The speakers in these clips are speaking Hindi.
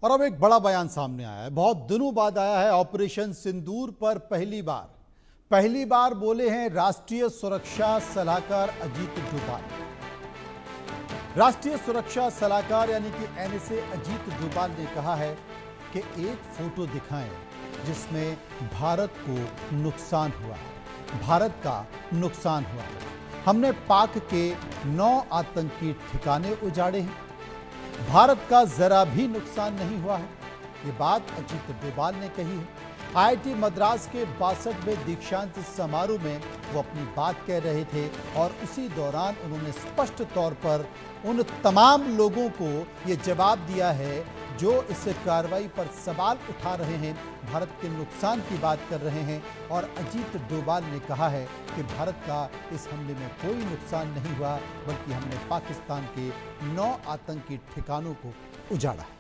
और अब एक बड़ा बयान सामने आया है। बहुत दिनों बाद आया है। ऑपरेशन सिंदूर पर पहली बार बोले हैं राष्ट्रीय सुरक्षा सलाहकार अजीत डोभाल। राष्ट्रीय सुरक्षा सलाहकार यानी कि एनएसए अजीत डोभाल ने कहा है कि एक फोटो दिखाएं जिसमें भारत को नुकसान हुआ है, भारत का नुकसान हुआ है। हमने पाक के 9 आतंकी ठिकाने उजाड़े हैं, भारत का जरा भी नुकसान नहीं हुआ है। ये बात अजीत डोभाल ने कही है। आईआईटी मद्रास के 62वें दीक्षांत समारोह में वो अपनी बात कह रहे थे और उसी दौरान उन्होंने स्पष्ट तौर पर उन तमाम लोगों को ये जवाब दिया है जो इस कार्रवाई पर सवाल उठा रहे हैं, भारत के नुकसान की बात कर रहे हैं। और अजीत डोभाल ने कहा है कि भारत का इस हमले में कोई नुकसान नहीं हुआ, बल्कि हमने पाकिस्तान के 9 आतंकी ठिकानों को उजाड़ा है।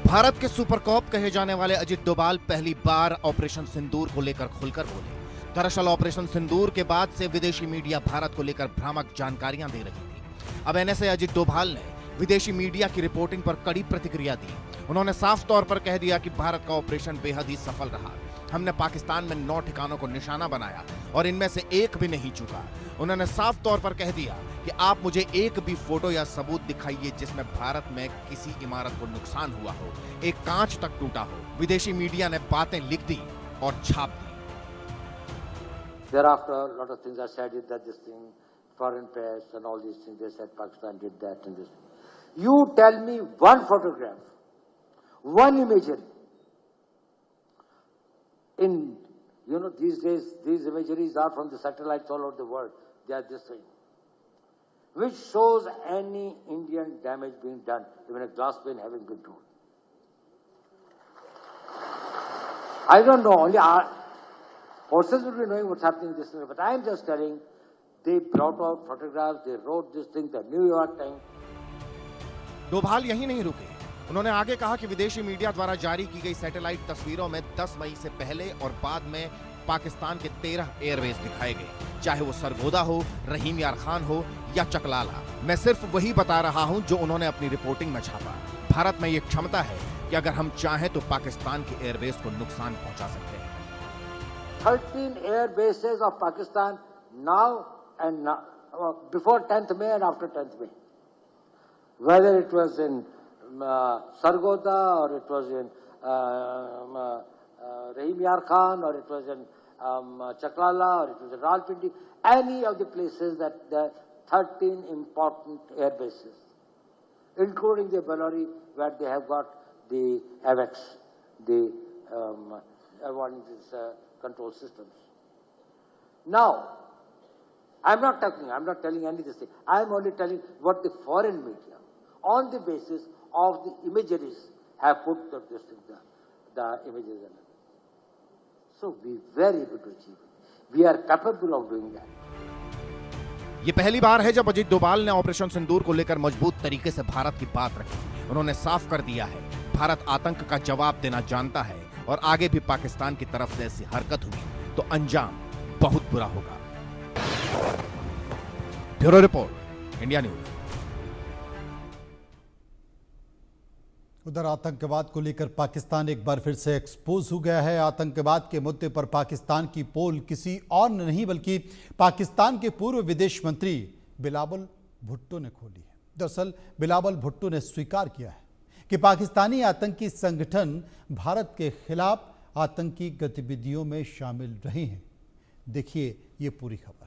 भारत के सुपर कॉप कहे जाने वाले अजीत डोभाल पहली बार ऑपरेशन सिंदूर को लेकर खुलकर बोले। दरअसल ऑपरेशन सिंदूर के बाद से विदेशी मीडिया भारत को लेकर भ्रामक जानकारियां दे रही थी। अब एनएसए अजीत डोभाल ने विदेशी मीडिया की रिपोर्टिंग पर कड़ी प्रतिक्रिया दी। उन्होंने साफ तौर पर कह दिया कि भारत का ऑपरेशन बेहद ही सफल रहा। हमने पाकिस्तान में 9 ठिकानों को निशाना बनाया और इनमें से एक भी नहीं चुका। उन्होंने साफ तौर पर कह दिया कि आप मुझे एक भी फोटो या सबूत दिखाइए जिसमें भारत में किसी इमारत को नुकसान हुआ हो, एक कांच तक टूटा हो। विदेशी मीडिया ने बातें लिख दी और छाप दी। Thereafter, a lot of things are said that this thing, foreign press and all these things, they said Pakistan did that and this. You tell me one photograph, one imagery. These days, these imageries are from the satellites all over the world. They are this thing, which shows any Indian damage being done, even a glass pane having been torn. I don't know, only our forces will be knowing what's happening in this thing, but I am just telling, they brought out photographs, they wrote this thing, the New York Times. Doval यही नहीं रुके। उन्होंने आगे कहा कि विदेशी मीडिया द्वारा जारी की गई सैटेलाइट तस्वीरों में 10 मई से पहले और बाद में पाकिस्तान के 13 एयरबेस दिखाए गए, चाहे वो सरगोदा हो, रहीम यार खान हो या चकलाला। मैं सिर्फ वही बता रहा हूं जो उन्होंने अपनी रिपोर्टिंग में छापा। भारत में ये क्षमता है कि अगर हम चाहें तो पाकिस्तान के एयरबेस को नुकसान पहुंचा सकते हैं। 13 air bases of Pakistan now and before 10th May and after 10th May. Whether it was in Sargoda or it was in Rahim Yar Khan or it was in Chaklala or it was in Rawalpindi, any of the places that there are 13 important air bases, including the Bellary where they have got the AVAX, the control systems. Now, I'm not telling any of this thing. I'm only telling what the foreign media, on the basis of the imageries, have put the images in it. So we were able to achieve it. We are capable of doing that. ये पहली बार है जब अजीत डोभाल ने ऑपरेशन सिंदूर को लेकर मजबूत तरीके से भारत की बात रखी। उन्होंने साफ कर दिया है, भारत आतंक का जवाब देना जानता है और आगे भी पाकिस्तान की तरफ से ऐसी हरकत हुई तो अंजाम बहुत बुरा होगा। Bureau report, India news. उधर आतंकवाद को लेकर पाकिस्तान एक बार फिर से एक्सपोज हो गया है। आतंकवाद के मुद्दे पर पाकिस्तान की पोल किसी और नहीं बल्कि पाकिस्तान के पूर्व विदेश मंत्री बिलावल भुट्टो ने खोली है। दरअसल बिलावल भुट्टो ने स्वीकार किया है कि पाकिस्तानी आतंकी संगठन भारत के खिलाफ आतंकी गतिविधियों में शामिल रहे हैं। देखिए ये पूरी खबर।